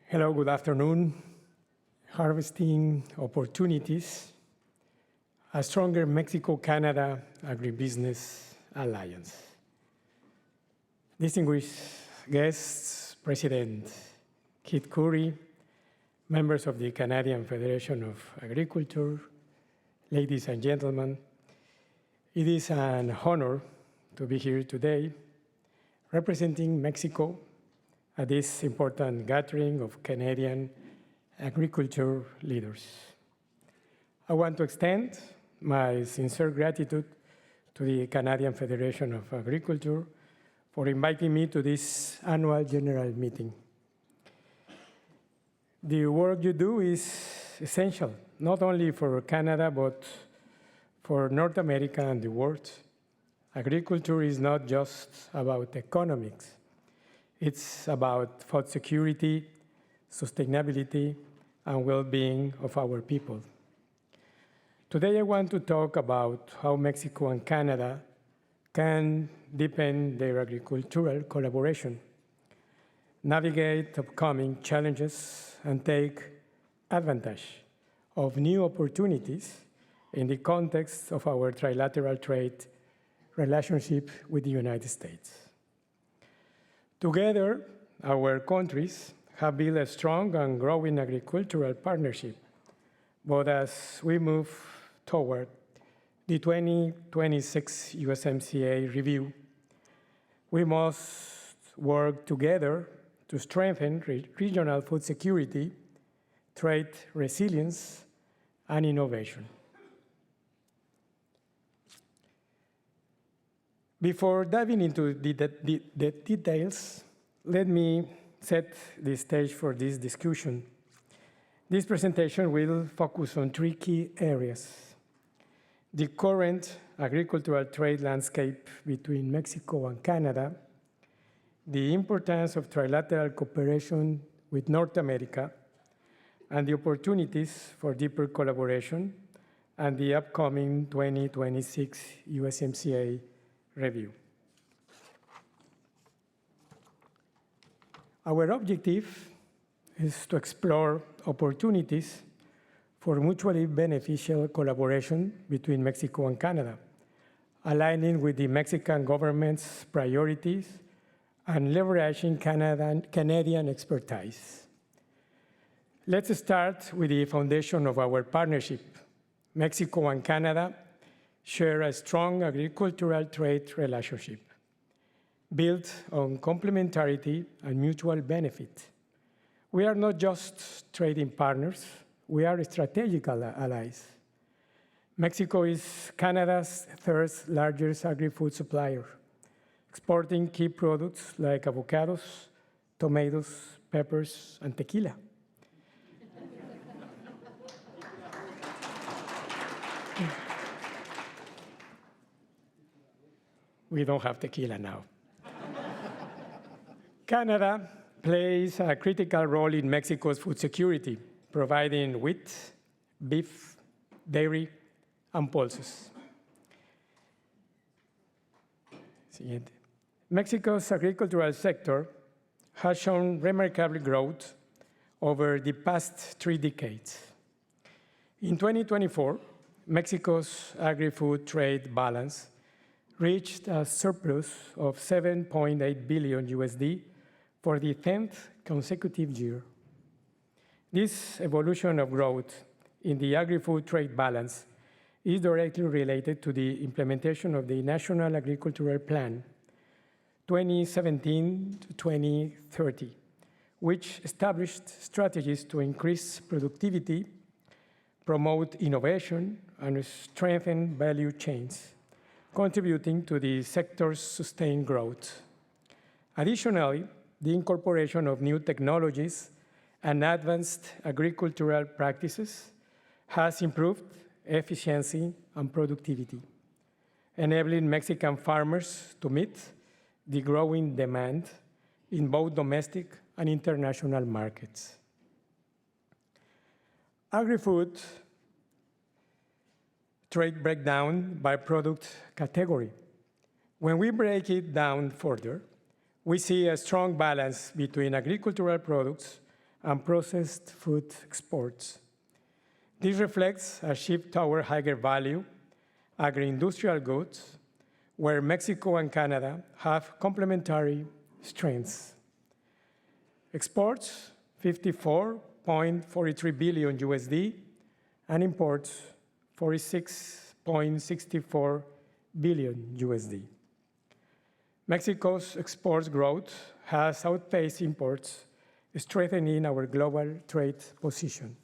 Hello, good afternoon. Harvesting opportunities, a stronger Mexico-Canada agribusiness alliance. Distinguished guests, President Kit Curry, members of the Canadian Federation of Agriculture, ladies and gentlemen, it is an honor to be here today representing Mexico at this important gathering of Canadian agriculture leaders. I want to extend my sincere gratitude to the Canadian Federation of Agriculture for inviting me to this annual general meeting. The work you do is essential, not only for Canada, but for North America and the world. Agriculture is not just about economics. It's about food security, sustainability, and well-being of our people. Today, I want to talk about how Mexico and Canada can deepen their agricultural collaboration, navigate upcoming challenges, and take advantage of new opportunities in the context of our trilateral trade relationship with the United States. Together, our countries have built a strong and growing agricultural partnership. But as we move toward the 2026 USMCA review, we must work together to strengthen regional food security, trade resilience, and innovation. Before diving into the details, let me set the stage for this discussion. This presentation will focus on three key areas: the current agricultural trade landscape between Mexico and Canada, the importance of trilateral cooperation with North America, and the opportunities for deeper collaboration, and the upcoming 2026 USMCA review. Our objective is to explore opportunities for mutually beneficial collaboration between Mexico and Canada, aligning with the Mexican government's priorities and leveraging Canadian expertise. Let's start with the foundation of our partnership. Mexico and Canada share a strong agricultural trade relationship built on complementarity and mutual benefit. We are not just trading partners, we are strategic allies. Mexico is Canada's third largest agri-food supplier, exporting key products like avocados, tomatoes, peppers, and tequila. We don't have tequila now. Canada plays a critical role in Mexico's food security, providing wheat, beef, dairy, and pulses. Mexico's agricultural sector has shown remarkable growth over the past 3 decades. In 2024, Mexico's agri-food trade balance reached a surplus of $7.8 billion USD for the 10th consecutive year. This evolution of growth in the agri-food trade balance is directly related to the implementation of the National Agricultural Plan 2017 to 2030, which established strategies to increase productivity, promote innovation, and strengthen value chains, contributing to the sector's sustained growth. Additionally, the incorporation of new technologies and advanced agricultural practices has improved efficiency and productivity, enabling Mexican farmers to meet the growing demand in both domestic and international markets. Agri-food trade breakdown by product category. When we break it down further, we see a strong balance between agricultural products and processed food exports. This reflects a shift toward higher value agri-industrial goods, where Mexico and Canada have complementary strengths. Exports, 54.43 billion USD, and imports, 46.64 billion USD. Mexico's exports growth has outpaced imports, strengthening our global trade position.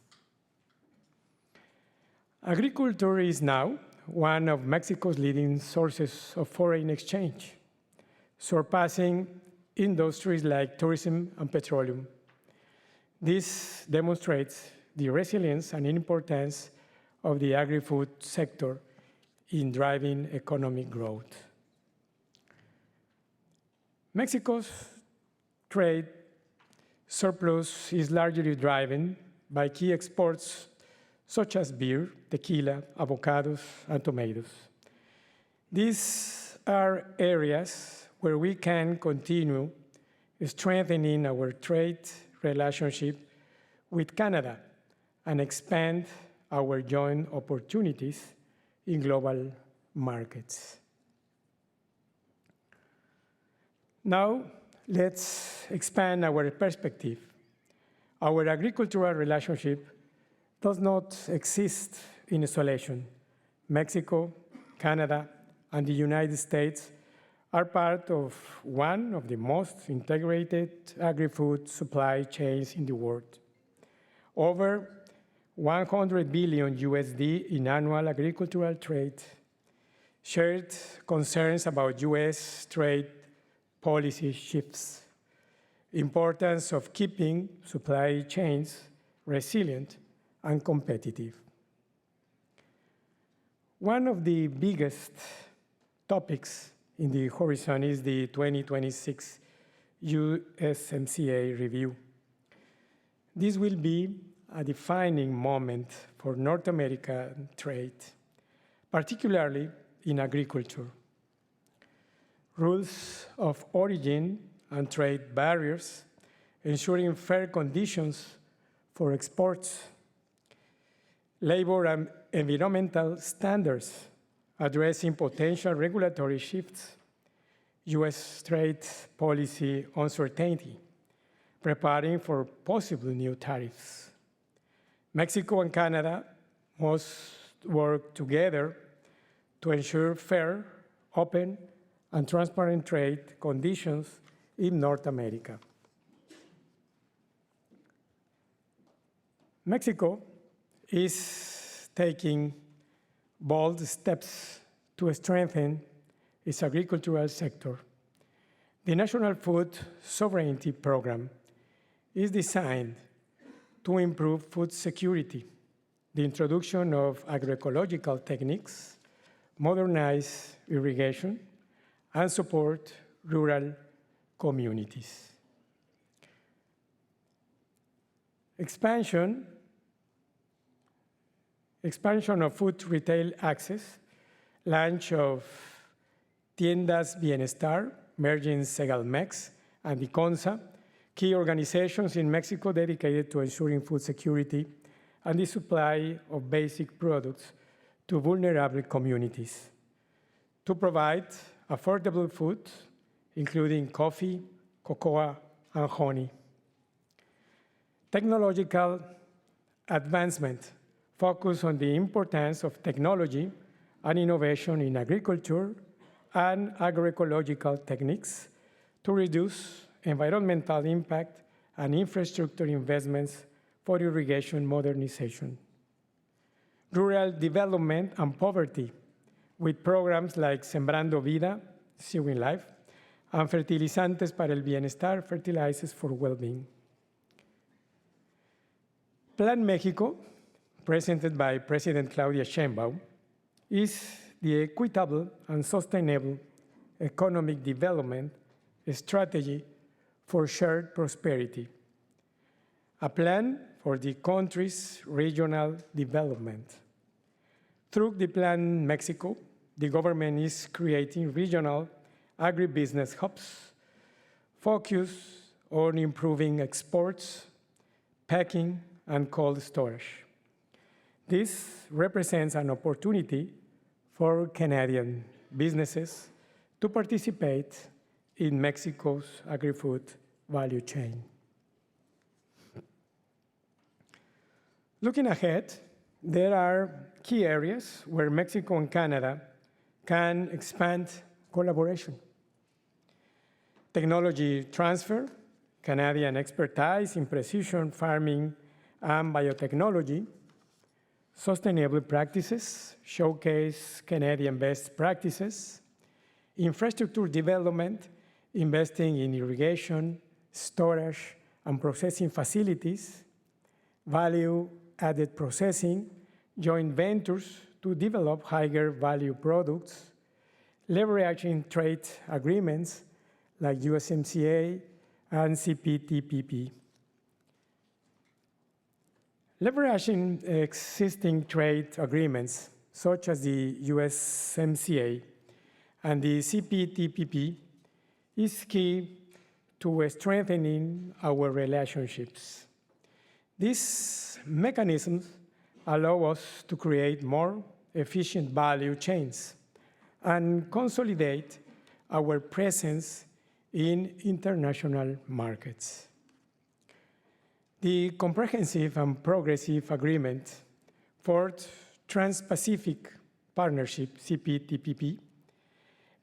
Agriculture is now one of Mexico's leading sources of foreign exchange, surpassing industries like tourism and petroleum. This demonstrates the resilience and importance of the agri-food sector in driving economic growth. Mexico's trade surplus is largely driven by key exports such as beer, tequila, avocados, and tomatoes. These are areas where we can continue strengthening our trade relationship with Canada and expand our joint opportunities in global markets. Now, let's expand our perspective. Our agricultural relationship does not exist in isolation. Mexico, Canada, and the United States are part of one of the most integrated agri-food supply chains in the world. Over 100 billion USD in annual agricultural trade, shared concerns about US trade policy shifts, importance of keeping supply chains resilient and competitive. One of the biggest topics in the horizon is the 2026 USMCA review. This will be a defining moment for North American trade, particularly in agriculture. Rules of origin and trade barriers, ensuring fair conditions for exports, labor and environmental standards, addressing potential regulatory shifts, US trade policy uncertainty, preparing for possible new tariffs. Mexico and Canada must work together to ensure fair, open, and transparent trade conditions in North America. Mexico is taking bold steps to strengthen its agricultural sector. The National Food Sovereignty Program is designed to improve food security, the introduction of agroecological techniques, modernize irrigation, and support rural communities. Expansion of food retail access, launch of Tiendas Bienestar, merging Segalmex and Diconsa, key organizations in Mexico dedicated to ensuring food security and the supply of basic products to vulnerable communities, to provide affordable food, including coffee, cocoa, and honey. Technological advancement focus on the importance of technology and innovation in agriculture and agroecological techniques to reduce environmental impact and infrastructure investments for irrigation modernization. Rural development and poverty with programs like Sembrando Vida, Sewing Life, and Fertilizantes para el Bienestar, Fertilizers for Well-being. Plan Mexico, presented by President Claudia Sheinbaum, is the equitable and sustainable economic development strategy for shared prosperity, a plan for the country's regional development. Through the Plan Mexico, the government is creating regional agribusiness hubs focused on improving exports, packing, and cold storage. This represents an opportunity for Canadian businesses to participate in Mexico's agri-food value chain. Looking ahead, there are key areas where Mexico and Canada can expand collaboration. Technology transfer, Canadian expertise in precision farming and biotechnology, sustainable practices, showcase Canadian best practices, infrastructure development, investing in irrigation, storage, and processing facilities, value-added processing, joint ventures to develop higher value products, leveraging trade agreements like USMCA and CPTPP. Leveraging existing trade agreements, such as the USMCA and the CPTPP, is key to strengthening our relationships. These mechanisms allow us to create more efficient value chains and consolidate our presence in international markets. The Comprehensive and Progressive Agreement for Trans-Pacific Partnership, CPTPP,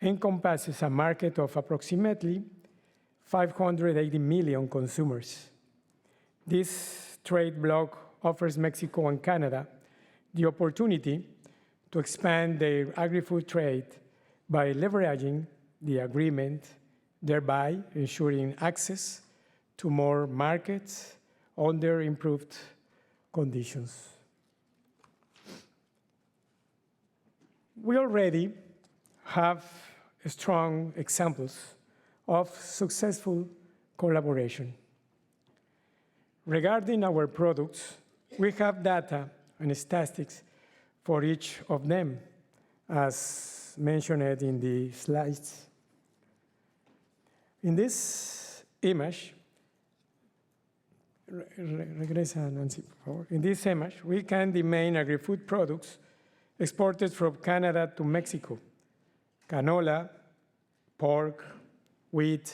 encompasses a market of approximately 580 million consumers. This trade bloc offers Mexico and Canada the opportunity to expand their agri-food trade by leveraging the agreement, thereby ensuring access to more markets under improved conditions. We already have strong examples of successful collaboration. Regarding our products, we have data and statistics for each of them, as mentioned in the slides. In this image, in this image, we can the main agri-food products exported from Canada to Mexico: canola, pork, wheat,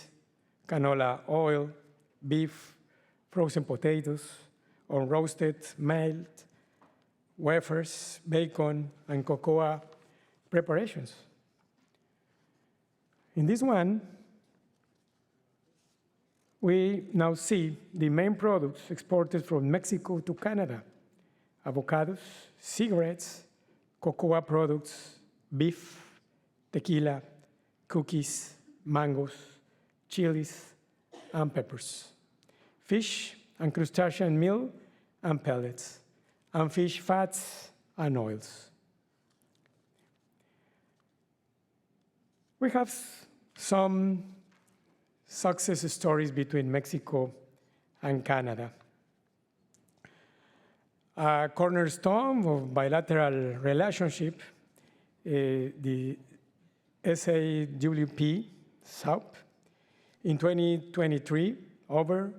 canola oil, beef, frozen potatoes, unroasted malt, wafers, bacon, and cocoa preparations. In this one, we now see the main products exported from Mexico to Canada: avocados, cigarettes, cocoa products, beef, tequila, cookies, mangoes, chilies, and peppers, fish and crustacean meal and pellets, and fish fats and oils. We have some success stories between Mexico and Canada. A cornerstone of bilateral relationship, the SAWP, SAWP, in 2023, over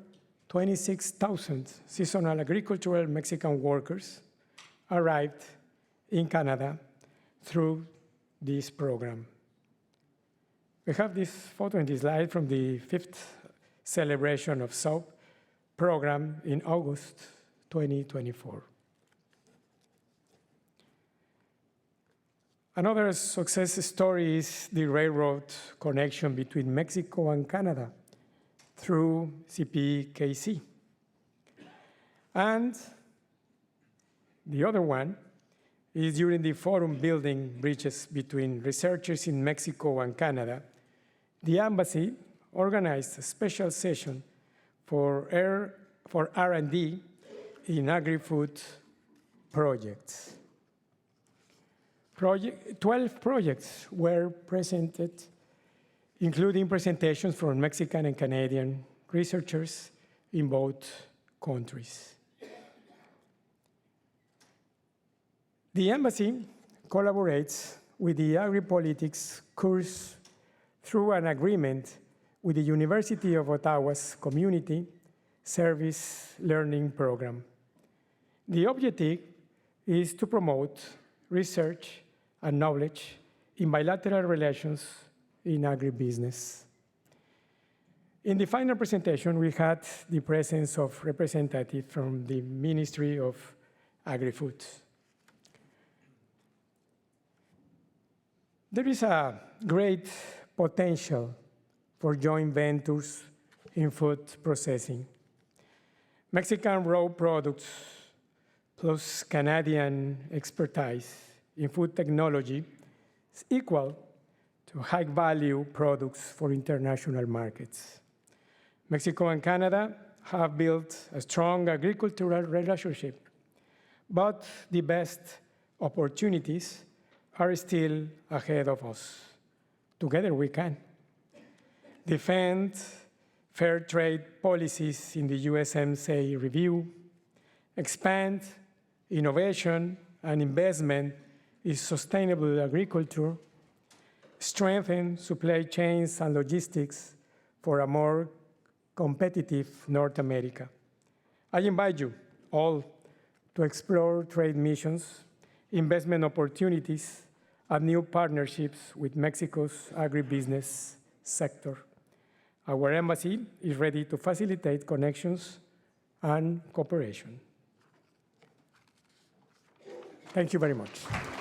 26,000 seasonal agricultural Mexican workers arrived in Canada through this program. We have this photo in this slide from the 5th celebration of SAWP program in August 2024. Another success story is the railroad connection between Mexico and Canada through CPKC. And the other one is during the forum building bridges between researchers in Mexico and Canada. The embassy organized a special session for R&D in agri-food projects. 12 projects were presented, including presentations from Mexican and Canadian researchers in both countries. The embassy collaborates with the agri-politics course through an agreement with the University of Ottawa's Community service learning program. The objective is to promote research and knowledge in bilateral relations in agribusiness. In the final presentation, we had the presence of representatives from the Ministry of Agri-Food. There is a great potential for joint ventures in food processing. Mexican raw products plus Canadian expertise in food technology is equal to high-value products for international markets. Mexico and Canada have built a strong agricultural relationship, but the best opportunities are still ahead of us. Together we can defend fair trade policies in the USMCA review, expand innovation and investment in sustainable agriculture, strengthen supply chains and logistics for a more competitive North America. I invite you all to explore trade missions, investment opportunities, and new partnerships with Mexico's agribusiness sector. Our embassy is ready to facilitate connections and cooperation. Thank you very much.